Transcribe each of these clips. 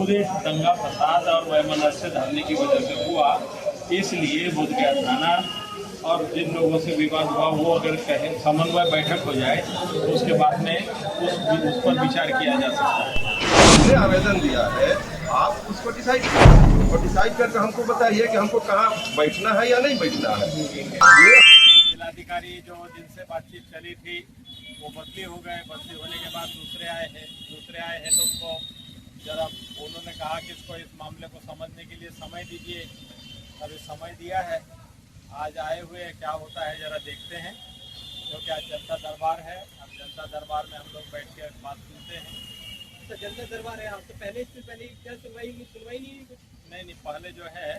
पूरे दंगा फसाद और वैमनस्य धरने की वजह से हुआ। इसलिए बोधगया थाना और जिन लोगों से विवाद हुआ वो अगर कहे समन्वय बैठक हो जाए तो उसके बाद में उस पर विचार किया जा सकता है। हमने आवेदन दिया है, आप उसको डिसाइड कीजिए और डिसाइड करके हमको बताइए कि हमको कहाँ बैठना है या नहीं बैठना है। जिलाधिकारी जो जिनसे बातचीत चली थी वो बदली हो गए। बदली होने के बाद दूसरे आए हैं तो उनको जरा उन्होंने कहा कि इसको इस मामले को समझने के लिए समय दीजिए। अभी समय दिया है, आज आए हुए हैं, क्या होता है जरा देखते हैं। क्योंकि आज जनता दरबार है, अब जनता दरबार में हम लोग बैठ के बात सुनते हैं। तो जनता दरबार है, आप तो पहले क्या सुनवाई नहीं कुछ नहीं पहले जो है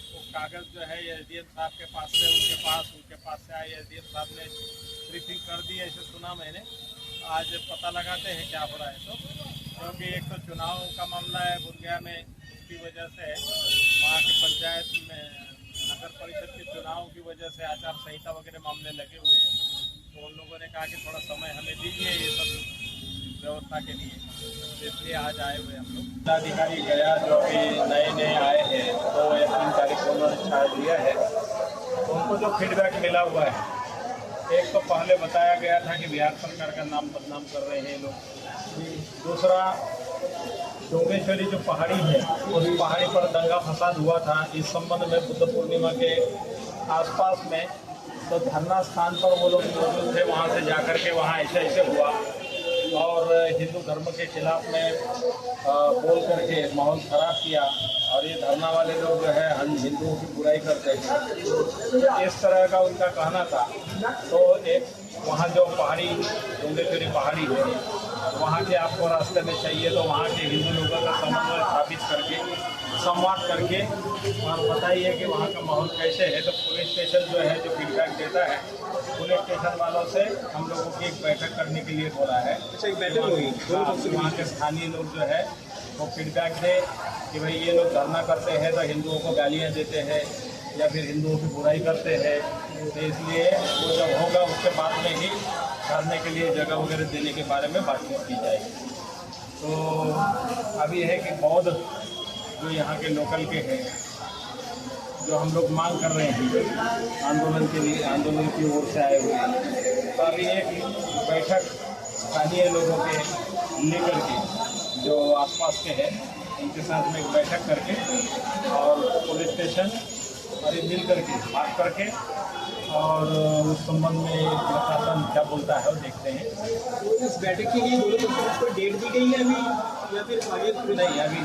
वो कागज़ जो है एसडीएम साहब के पास से उनके पास से आए। एसडीएम साहब ने ब्रीफिंग कर दी, ऐसे सुना मैंने। आज पता लगाते हैं क्या हो रहा है। तो क्योंकि एक तो चुनाव का मामला है बोधगया में, उसकी वजह से वहाँ की पंचायत में नगर परिषद के चुनाव की वजह से आचार संहिता वगैरह मामले लगे हुए हैं। तो उन लोगों ने कहा कि थोड़ा समय हमें दीजिए ये सब व्यवस्था के लिए, इसलिए आज आए हुए हम लोग। जिलाधिकारी गया जो कि नए आए हैं तो 3 तारीख को उन्होंने छाड़ दिया है। तो उनको जो फीडबैक मिला हुआ है, एक तो पहले बताया गया था कि बिहार सरकार का नाम बदनाम कर रहे हैं लोग। दूसरा, डोंगेश्वरी जो पहाड़ी है उस पहाड़ी पर दंगा फसाद हुआ था। इस संबंध में बुद्ध पूर्णिमा के आसपास में तो धरना स्थान पर वो लोग मौजूद थे, वहाँ से जाकर के वहाँ ऐसे हुआ और हिंदू धर्म के खिलाफ में बोल करके माहौल ख़राब किया। और ये धरना वाले लोग जो है हम हिंदुओं की बुराई करते हैं, इस तरह का उनका कहना था। तो एक वहाँ जो पहाड़ी डोंगेश्वरी पहाड़ी है, वहाँ के आपको रास्ते में चाहिए तो वहाँ के हिंदू लोगों का समन्वय स्थापित करके संवाद करके और बताइए कि वहाँ का माहौल कैसे है। तो पुलिस स्टेशन जो है जो फीडबैक देता है, पुलिस स्टेशन वालों से हम लोगों की एक बैठक करने के लिए बोला है। अच्छा, एक बैठक होगी। वहाँ के स्थानीय लोग जो है वो फीडबैक दे कि भाई ये लोग धरना करते हैं तो हिंदुओं को गालियाँ देते हैं या फिर हिंदुओं की बुराई करते हैं। तो इसलिए वो जब होगा उसके बाद में ही धरने के लिए जगह वगैरह देने के बारे में बातचीत की जाएगी। तो अभी है कि बौद्ध जो यहाँ के लोकल के हैं, जो हम लोग मांग कर रहे हैं आंदोलन के लिए, आंदोलन की ओर से आए हुए हैं। तो अभी एक बैठक स्थानीय लोगों के लेकर के जो आसपास के हैं उनके साथ में एक बैठक करके और पुलिस स्टेशन और ये मिल करके बात करके और उस संबंध में प्रशासन क्या बोलता है वो देखते हैं। तो इस बैठक के लिए दोनों पक्षों को डेट दी गई है अभी या फिर आगे? नहीं, अभी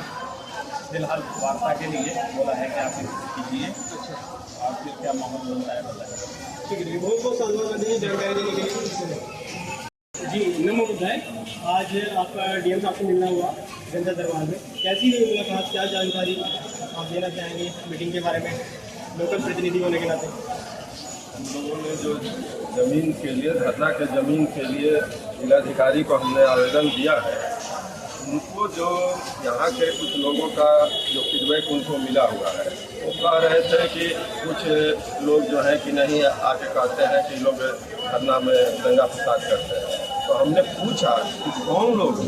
फिलहाल वार्ता के लिए बोला है कि आप कीजिए। अच्छा, और फिर क्या माहौल बनता है बताइए। ठीक है, बहुत बहुत धन्यवाद जानकारी देने के लिए। जी नमो बुद्धाय, आज आपका डीएम साहब से मिलना हुआ जनता दरबार में, कैसी हुई मुलाकात, क्या जानकारी आप देना चाहेंगे मीटिंग के बारे में लोकल प्रतिनिधि होने के नाते? हम लोगों ने जो जमीन के लिए, धरना के जमीन के लिए जिलाधिकारी को हमने आवेदन दिया है, उनको जो यहाँ के कुछ लोगों का जो फीडबैक उनको मिला हुआ है, वो कह रहे थे कि कुछ लोग जो है कि नहीं आके कहते हैं कि लोग धरना में दंगा फसाद करते हैं। तो हमने पूछा कि कौन लोग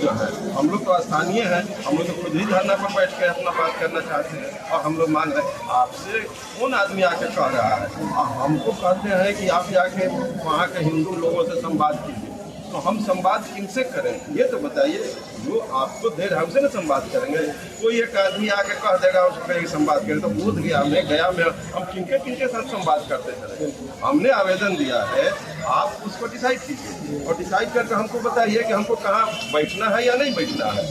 जो है, हम लोग तो स्थानीय हैं, हम लोग तो खुद ही धरना पर बैठ कर अपना बात करना चाहते हैं और हम लोग मांग रहे हैं, आपसे कौन आदमी आके कह रहा है? हमको कहते हैं कि आप जाके वहाँ के हिंदू लोगों से संवाद कीजिए। तो हम संवाद किनसे करें ये तो बताइए। जो आपको देर हमसे ना संवाद करेंगे, कोई एक आदमी आके कह देगा उसको कहीं संवाद करें तो बोध गया में हम किनके साथ संवाद करते चले। हमने आवेदन दिया है, आप उसको डिसाइड कीजिए और डिसाइड करके हमको बताइए कि हमको कहाँ बैठना है या नहीं बैठना है।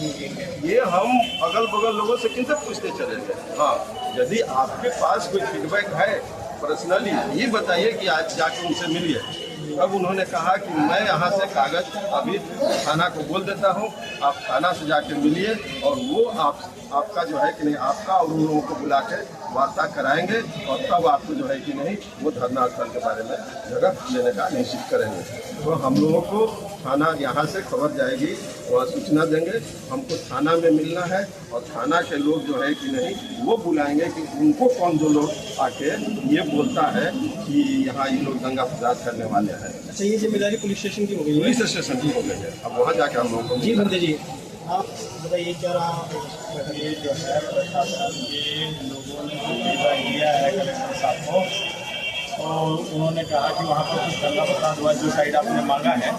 ये हम अगल बगल लोगों से किनसे पूछते चलेंगे। हाँ, यदि आपके पास कोई फीडबैक है पर्सनली ये बताइए कि आज जाके उनसे मिलिए। अब उन्होंने कहा कि मैं यहाँ से कागज़ अभी थाना को बोल देता हूँ, आप थाना से जाके मिलिए और वो आपका जो है कि नहीं, आपका और उन लोगों को बुला के वार्ता कराएंगे और तब आपको जो है कि नहीं वो धरना स्थल के बारे में जगह लेने का निश्चित करेंगे। तो हम लोगों को थाना यहाँ से खबर जाएगी, वहाँ सूचना देंगे, हमको थाना में मिलना है और थाना के लोग जो है कि नहीं वो बुलाएंगे कि उनको कौन जो लोग आके ये बोलता है कि यहाँ ये लोग दंगा फसाद करने वाले हैं। अच्छा, ये जिम्मेदारी पुलिस स्टेशन की हो गई? पुलिस स्टेशन की हो गई है, अब वहाँ जाके हम लोगों को जी बंदे जी, आप बताइए क्या रहा। ये जो है प्रशासन के लोगों ने जो फीडबैक दिया है कलेक्टर साहब को, तो उन्होंने कहा कि वहाँ पर कुछ दंगा फसाद हुआ है, जो साइड आपने मांगा है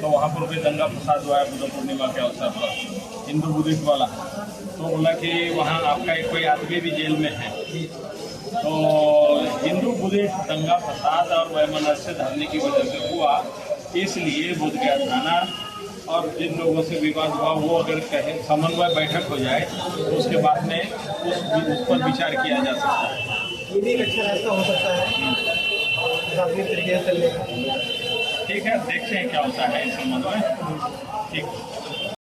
तो वहाँ पर भी दंगा फसाद हुआ है बुद्ध पूर्णिमा के अवसर पर, हिंदू बुद्धिस्ट वाला। तो बोला कि वहाँ आपका एक कोई आदमी भी जेल में है। तो हिंदू बुद्धिस्ट दंगा फसाद और वैमनस्य धरने की वजह से हुआ, इसलिए बोधगया थाना और जिन लोगों से विवाद हुआ वो अगर कहे समन्वय बैठक हो जाए तो उसके बाद में उस पर विचार किया जा सकता है। ये भी एक अच्छा रास्ता हो सकता है सार्वजनिक तरीके से चलने का। ठीक है, देखते हैं क्या होता है इस संबंध में। ठीक।